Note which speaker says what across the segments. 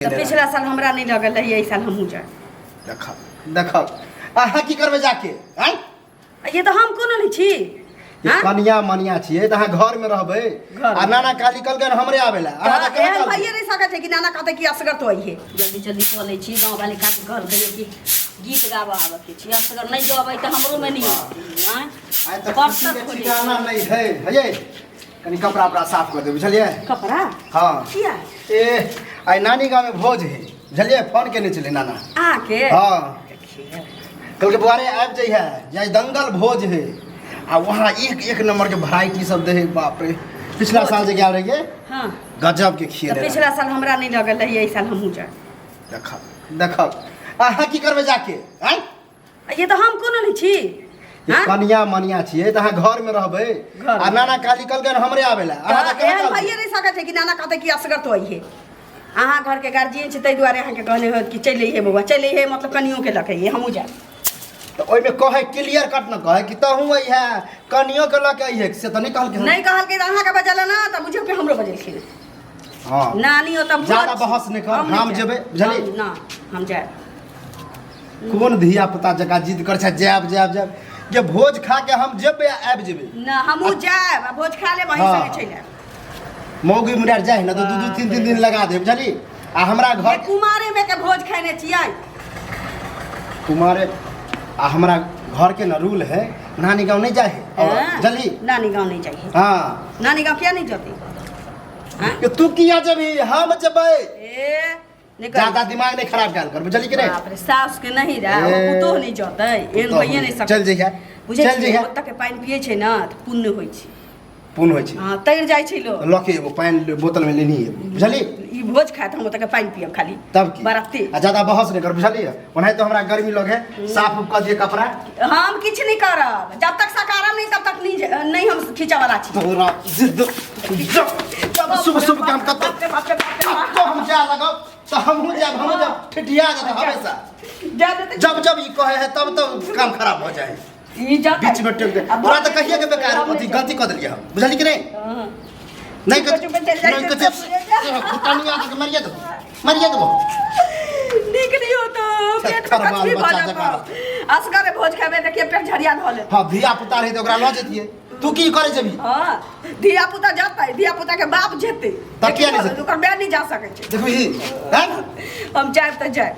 Speaker 1: तो पिछला साल हमरा नहीं लगल रही, एहि साल हमहू जाए।
Speaker 2: देखब देखब अहाँ की करबे जाके आय
Speaker 1: ये तो हम कोनो नहीं छी।
Speaker 2: कनिया मनिया छिए त अहाँ घर में रहबे आ नाना काली कल गन हमरे आवेला अहाँ त
Speaker 1: एहन भइए नहीं सकत है कि नाना कहते कि असगर तो आई है। जल्दी जल्दी चले छी गांव वाले का घर गए कि गीत गावा आवे के छी, असगर नहीं जबै त हमरो में नहीं हां
Speaker 2: आय त ठिकाना नहीं है हये कनी कपड़ा अपना साफ कर दे बुझलिए।
Speaker 1: कपड़ा
Speaker 2: हां
Speaker 1: किया
Speaker 2: ए आई नानी गांव में भोज है बुझलिए, फोन केने चले नाना
Speaker 1: आके
Speaker 2: हां कल के बुआरे आब जाई है जाय दंगल भोज है आ वहाँ एक नंबर के वैरायटी सब दे। बाप रे पिछला साल जे गेल रहिए
Speaker 1: हां
Speaker 2: गजब के खीर
Speaker 1: तो पिछला साल हमरा नहीं लगल रही, एहि साल हमहू जाए।
Speaker 2: देखब देखब अहाँ की करबे जाके आय
Speaker 1: ये तो हम कोनो नहीं छी।
Speaker 2: कनिया मनिया छिए त अहाँ घर में रहबे आ नाना काली कल गन हमरे आवेला अहाँ त
Speaker 1: एहन भइए नहीं सकत है कि नाना कहते कि असगर तो आई है। अहाँ घर के गार्जियन छै तै दुआरे अहाँ के कहने हो कि चले हे बउआ चले हे, मतलब कनियो के लके हमहू जाए।
Speaker 2: तो ओइ में कहे क्लियर कट न कहे कि तहु आई है कनियो के लके आई है से त नहीं कहल के
Speaker 1: नहीं कहल के अहाँ के बजल ना त बुझियो कि हमरो बजलखिन।
Speaker 2: हां
Speaker 1: नानी हो त
Speaker 2: ज्यादा बहस नहीं कर, हम जेबे बुझली
Speaker 1: ना हम जाए।
Speaker 2: कौन धिया पुता जका जिद कर छै जाब जाब जाब ये भोज खा के हम जेबे आब जेबे
Speaker 1: ना हमहू जाए भोज खा ले वहीं संगे चले।
Speaker 2: मौगी मुरार जाए ना तो दू तीन दिन लगा दे बुझली। आ हमरा घर
Speaker 1: कुमारे में के भोज खाने छियै
Speaker 2: कुमारे आ हमरा घर के न रूल है नानी गांव नहीं जाए और जल्दी
Speaker 1: नानी गांव नहीं चाहिए।
Speaker 2: हां
Speaker 1: नानी गांव क्या नहीं जाती
Speaker 2: कि तू किया जबी हम जबे
Speaker 1: ए
Speaker 2: ज्यादा दिमाग नहीं खराब कर कर बुझली कि नहीं।
Speaker 1: बाप रे सास के नहीं रहा पुतो नहीं जाते एन भइए नहीं सकते।
Speaker 2: चल जइहा
Speaker 1: चल जइहा ओत के पानी पिए छै ना त पुण्य होई छै।
Speaker 2: पुण्य होई छै
Speaker 1: हां तैर जाय छै लो
Speaker 2: लके एगो पानी बोतल में लेनी है बुझली।
Speaker 1: ई भोज खात हम ओत के पानी पियब खाली
Speaker 2: तब की
Speaker 1: बरफते
Speaker 2: आ ज्यादा बहस नहीं कर बुझली। ओनाहि तो हमरा गर्मी लगे साफ कर दिए कपड़ा
Speaker 1: हम किछ नहीं करब जब तक सकारम नहीं तब तक नहीं हम खींचा वाला छी।
Speaker 2: तोरा जिद जब शुभ काम करते तो हम जा लगाओ तो हम जब ठिठिया जाता हमेशा जब जब ई कहे है तब तो काम खराब हो जाए
Speaker 1: ई जा
Speaker 2: बीच में टेक दे तोरा तो कहिए के बेकार अथी गलती कर दिया हम बुझली कि नहीं। नहीं कर नहीं कर खुटानिया के मरिया दो
Speaker 1: निकली हो तो पेट में कचरी भा जाता असगर भोज खाबे देखिए पेट झरिया धले।
Speaker 2: हां धिया पुता रही तो ओकरा ल जतिए तू की करे जबी।
Speaker 1: हां धिया पुता जाता है धिया पुता के बाप जेते
Speaker 2: तब किया नहीं
Speaker 1: ओकर बे नहीं जा सके छै।
Speaker 2: देखो ही हैं
Speaker 1: हम जाए त जाए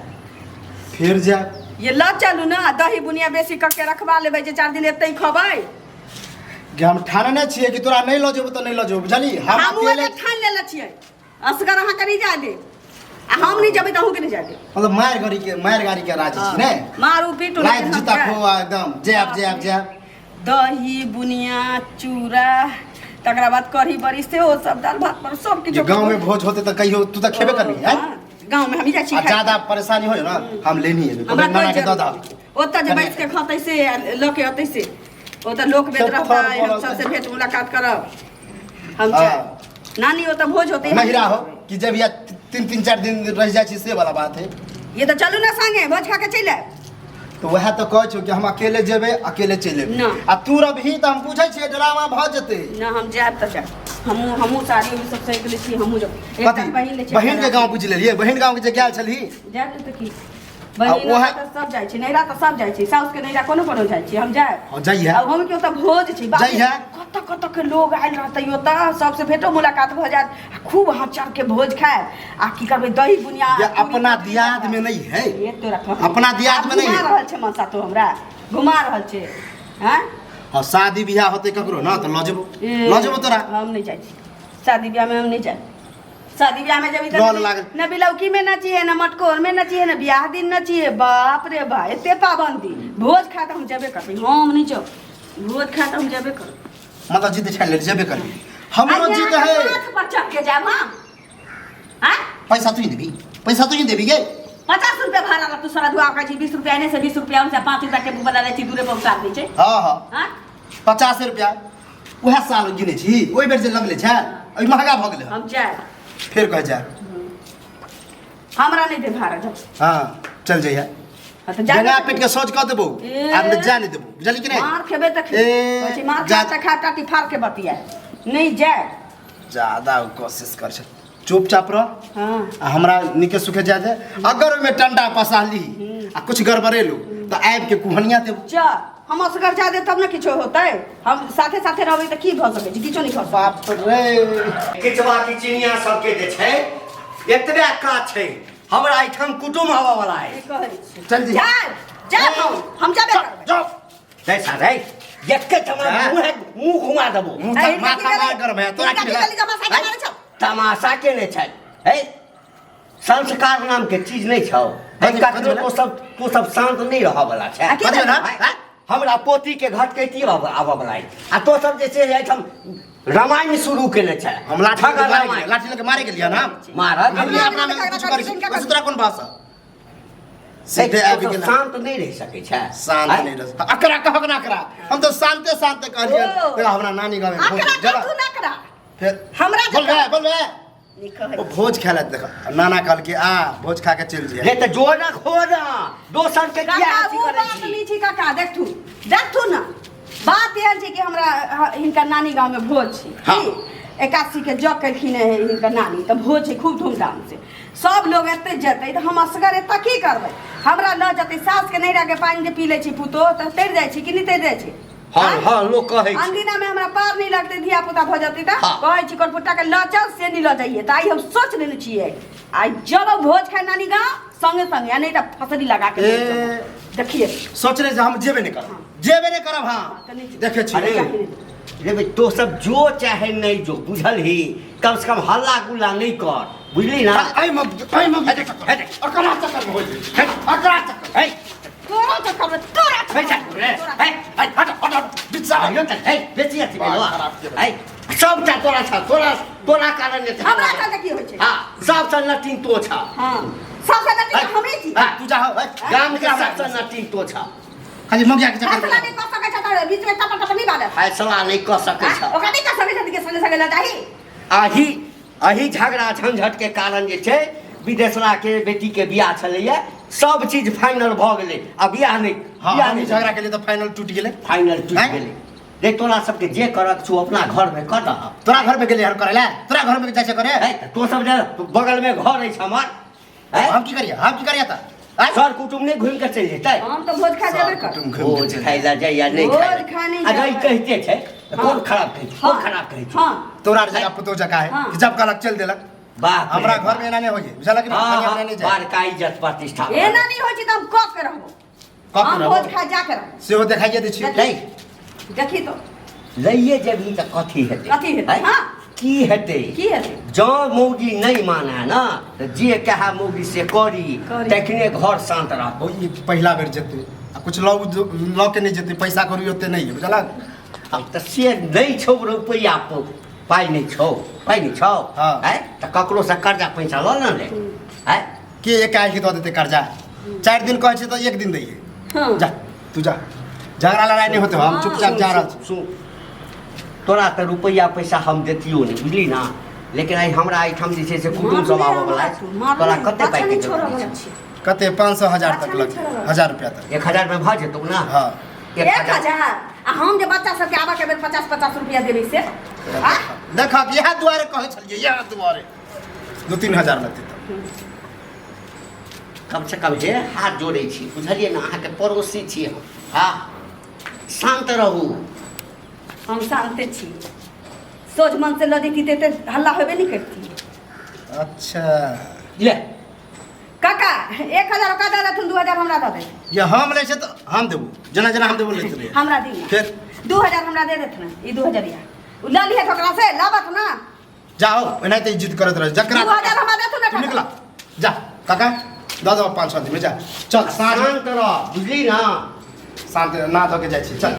Speaker 2: फिर जा
Speaker 1: ये ल चलू ना दही बुनिया बेसी करके रखवा लेबै जे 4 दिन एतै खबै
Speaker 2: कि हम ठानने छिए कि तोरा नहीं ल जेबो तो नहीं ल जेबो बुझली। हम
Speaker 1: अकेले ठान लेले छियै असगर अहाँ करी जा दे आ हम नहीं जेबै त अहू के नहीं जाए दे
Speaker 2: मतलब मार गाड़ी के राज छी ने
Speaker 1: मारू पीटू
Speaker 2: लाइट जीता खो एकदम जैब
Speaker 1: दही बुनिया चूड़ा तकरा बाद कढ़ी बड़ी से ओ सब दाल भात पर सब किछ
Speaker 2: गांव में भोज होते तो कहियो तू तो खेबे करनी है
Speaker 1: गांव में हम जा छी
Speaker 2: ज्यादा परेशानी हो ना हम लेनी है को नाना के दादा
Speaker 1: ओत जे बैठ के खतै से ल के अतै से ओत लोक बेद रहता है हम सब से भेंट मुलाकात करब हम नानी ओत भोज होते
Speaker 2: महिरा हो कि जब या 3-4 दिन रह जाय छी से वाला बात है।
Speaker 1: ये तो चलू ना संगे भोज खा के चले
Speaker 2: तो वह तो कह छो कि हम अकेले जेबे अकेले चले आ तू रबही त हम पूछै छी ड्रामा भ जते ना हम जाब त जा हमहू साड़ी भी सब सही ले छी हमहू जब एक बहिन ले छी बहिन के गांव बुझ लेलिए बहिन गांव के जे गेल छली
Speaker 1: जाब त की बहिन त सब जाय छी नैरा त सब जाय छी साउस के नैरा कोनो जाय छी हम जाय
Speaker 2: हां जाइए
Speaker 1: अब हम के त भोज छी
Speaker 2: जाइए
Speaker 1: कत के लोग आइल रहतै ओत सबसे भेटो मुलाकात भ जात खूब हचर के भोज खाए आ की करबे दही बुनिया
Speaker 2: अपना दियाद में नहीं है
Speaker 1: ये तोरा
Speaker 2: अपना दियाद में नहीं है
Speaker 1: घुमा रहल छै मनसा तो हमरा घुमा रहल छै हैं।
Speaker 2: हां शादी बियाह होते ककरो ना तो ल जेबो तोरा
Speaker 1: हम नहीं जाय छी शादी ब्याह में हम नहीं जाए। शादी ब्याह में जब इधर न बिलौकी में नचिए न मटकोर में नचिए न ब्याह दिन नचिए बाप रे बा एते पाबंदी भोज खा के हम जेबे करबे हम नहीं जाब भोज खा के हम जेबे करब
Speaker 2: मतलब जिद छान ले जेबे करबे हमरो जिद है
Speaker 1: हाथ पर चढ़ के जाब हम हैं
Speaker 2: पैसा तू ही देबी गे
Speaker 1: 50 रुपया भाड़ा ला तू सारा दुआ का छी 20 रुपया ने से 20 रुपया हमसे 5 रुपया टेबू बना ले छी दूरे पर उतार दै छै।
Speaker 2: हां
Speaker 1: हां
Speaker 2: 50 रुपया वह साल गिने छी ओइ बेर जे लगले छै ओइ महंगा भ गेले
Speaker 1: हम जाए
Speaker 2: फिर कह जा
Speaker 1: हमरा नहीं दे भाड़ा जा।
Speaker 2: हां चल जइया
Speaker 1: तो
Speaker 2: जगह पेट के सोच क देबो आब न जा नहीं देबो बुझली कि नहीं
Speaker 1: मार खेबे त कहै छी मार खा त खा टाटी फाड़ के बतिया नहीं जाए
Speaker 2: ज्यादा कोशिश कर छ चुपचाप रह।
Speaker 1: हाँ
Speaker 2: आ हमरा निके सुखे जा दे। अगर में टंडा पसाली आ कुछ गड़बड़ेलू तो आबि के कुहनिया ते
Speaker 1: जा हम असगर जा दे तब ना किछो होतै। हम साथे साथे रहबै त की भ सकै छै, किछो नहीं भ सकै।
Speaker 2: बाप रे
Speaker 3: किचवा की चिनिया सबके जे छै एतबे काज छै। हमरा एठाम कुटुम आवा वाला है।
Speaker 1: की कहै छै
Speaker 2: चल जी
Speaker 1: जा जा हम जाबे करबै।
Speaker 2: जाओ
Speaker 3: जैसा रे एक तमा मुंह घुमा देबो।
Speaker 2: माथा मार कर भैया तोरा की भेला?
Speaker 3: तमाशा के ने छै है संस्कार नाम के चीज नहीं छौ। तो सब शांत नहीं रह वाला छै।
Speaker 2: बजो ना
Speaker 3: हमरा पोती के घट के ती आवा वाला है। आ तो सब जे छै एठाम रामायण शुरू केने छै।
Speaker 2: हम लाठी लेके मारे के लिया ना
Speaker 3: महाराज
Speaker 2: हम अपना में कुछ कर दूसरा कौन भाषा सीधे आबि गेल।
Speaker 3: शांत नहीं रह सके छै।
Speaker 2: शांत नहीं रह अकरा कहक ना करा। हम तो शांते शांते कहलिए तेरा हमरा नानी गांव में
Speaker 1: अकरा
Speaker 2: जरा
Speaker 1: तू ना करा
Speaker 2: फिर
Speaker 1: हमरा
Speaker 2: बोल बे
Speaker 1: नहीं कहै
Speaker 2: वो भोज खेलत देखा नाना कहल के आ भोज खा के चल जिया।
Speaker 3: रे त जो ना खो ना दोसर के किया
Speaker 1: काका
Speaker 3: अथी
Speaker 1: वो
Speaker 3: करे
Speaker 1: बात
Speaker 3: छी।
Speaker 1: नहीं छी काका देखथू ना बात यह छै कि हमरा हिनका नानी गांव में भोज छै।
Speaker 2: हाँ।
Speaker 1: 81 के जग केलखिन है हिनका नानी त भोज छै खूब धूमधाम से। सब लोग एते जेतै त हम असगर एत की करबै? हमरा ल जेतै सास के नैरा के पानी जे पी लै छी पुतो त तैर जाइ छी कि नहीं तैर जाइ छी?
Speaker 3: हां हां लोग कहे छै
Speaker 1: अंदिना में हमरा पार नहीं लगते धिया पुता भ जतै त
Speaker 3: हाँ।
Speaker 1: कहै छी कोटपुटा के ल चल से नहीं ल जाइए। त आई हम सोच लेने छियै आई जब भोज खाए नानी गांव संगे संगे या नहीं त फसरी लगा के ले चलब। देखिए
Speaker 2: सोच रहे हम जेबे नहीं करब जेबे नहीं करब। हां देखे छी
Speaker 3: अरे रे भाई तो सब जो चाहे नहीं जो बुझल ही कम से कम हल्ला गुल्ला नहीं कर बुझली ना।
Speaker 2: आई मग अकरा चक्कर में हो जाई अकरा चक्कर
Speaker 3: है
Speaker 1: तोरा चक्कर तोरा
Speaker 3: पैसा रे है हट बिचा यो त है बेचिया थी बेलो है सब ता तोरा छ तोरा कारण ने
Speaker 1: हमरा साथे की होय छै?
Speaker 3: हां सब सन नटिंग तो छ।
Speaker 1: हां सबसे नटी हमें छी।
Speaker 3: हां
Speaker 2: तू जा
Speaker 3: गाम के सब सन नटिंग तो छ।
Speaker 2: खाली मंगिया के चक्कर
Speaker 1: फैसला
Speaker 2: में
Speaker 1: नहीं कर सकै छ त बीच में टपट नहीं बाले
Speaker 3: फैसला नहीं कर सके छ।
Speaker 1: ओकरा नहीं कर सकै छ कि संगे संगे ल जाही।
Speaker 3: अही झगड़ा झंझट के कारण जे छै विदेशरा के बेटी के बियाह छलैया सब चीज फाइनल भ गेलै। आ बियाह नहीं
Speaker 2: हां नहीं झगड़ा के लिए तो फाइनल टूट गेले।
Speaker 3: फाइनल टूट गेलै। रे तोरा सबके जे करक छु अपना घर में कर दह।
Speaker 2: तोरा घर में गेले हर करेला तोरा घर में जाय करे
Speaker 3: है तो सब जे बगल में घर है हमर है
Speaker 2: हम की करिया त
Speaker 3: सर कुटुम नहीं घूम के चल जेतै।
Speaker 1: हम तो भोज खा जेबे कर।
Speaker 3: भोज खाइला जाय या नहीं
Speaker 1: भोज
Speaker 3: खाइला
Speaker 1: खाने
Speaker 3: अगर
Speaker 1: जाए।
Speaker 3: कहते छै
Speaker 1: हाँ।
Speaker 3: कौन खराब कहै छै कौन खराब कहै छै।
Speaker 1: हां
Speaker 2: तोरा जगह पुतो जगह है
Speaker 1: हाँ।
Speaker 2: जब कहलक चल देलक
Speaker 3: बाप
Speaker 2: हमरा घर में एना नहीं होई बुझला कि
Speaker 3: हां
Speaker 2: नहीं जाए
Speaker 3: बार का इज्जत प्रतिष्ठा
Speaker 1: एना नहीं होय छै त हम कब के रहबो।
Speaker 2: कब
Speaker 1: हम
Speaker 2: रहबो?
Speaker 1: भोज खा जा के रहबो।
Speaker 2: सेहो देखाइए दै छी
Speaker 3: नहीं
Speaker 1: देखी तो
Speaker 3: लइए जब त कथी हेतै
Speaker 1: कथी हेतै?
Speaker 3: हैं?
Speaker 1: हाँ।
Speaker 3: की हेतै
Speaker 1: की हेतै?
Speaker 3: जँ मौगी नहीं माने ना तो जे कहा मौगी से करी तखने घर शांत रहत।
Speaker 2: ओ ई पहला बेर जेते आ कुछ लौ के नहीं जेते पैसा करी ओते नहीं है बुझला।
Speaker 3: हम तो से नहीं छौ रुपया पाई नहीं छौ
Speaker 2: हाँ।
Speaker 3: है तो ककरो से कर्जा पैसा ल न ले है
Speaker 2: के एकाएक दऽ देते कर्जा 4 दिन कहै छै तो 1 दिन दैए।
Speaker 1: हां
Speaker 2: जा तू जा झगड़ा लड़ाई नहीं होते हम चुपचाप जा रहल छी।
Speaker 3: सुन तोरा तो रुपया पैसा हम देतियो नहीं बुझली ना लेकिन आई हमरा एठाम जे छै से कुटुम सब आबऽ वाला है। तोरा कते पाई के जरूरत छै?
Speaker 2: कते 500,000 तक लग 1000 रुपया तक
Speaker 3: 1000 में भ जेतौ ना।
Speaker 2: हां
Speaker 1: 1000 आ हम जे बच्चा सबके आबा के बेर 50-50 रुपया देबै से हां
Speaker 2: देखा कि यह दुआरे कहै छलिए यह दुआरे 2-3 हजार लगते तो
Speaker 3: कम से कम जे हाथ जोड़े छी बुझलिए ना अहाँ के पड़ोसी छी हम। हां शांत रहू।
Speaker 1: हम शांते छी सोच मन से लदी थी ते हल्ला होबे नहीं करती।
Speaker 2: अच्छा
Speaker 3: ले
Speaker 1: काका 1000 का दे तुम 2000 हमरा दे दे।
Speaker 2: ये हम ले छै तो हम देबो जना हम देबो लेते रहे
Speaker 1: हमरा दी
Speaker 2: फिर
Speaker 1: 2000 हमरा दे देत ना ई 2000 या उ ला लिहे ठोकरा से लाबत ना
Speaker 2: जाओ एनाते इज्जत करत रह जकरा
Speaker 1: 2000 हमरा दे तू ना
Speaker 2: तू निकला जा काका दादा 500 दिन में जा चल
Speaker 3: शांत रह बुझली ना।
Speaker 2: शांत ना धो के जाय छी चल।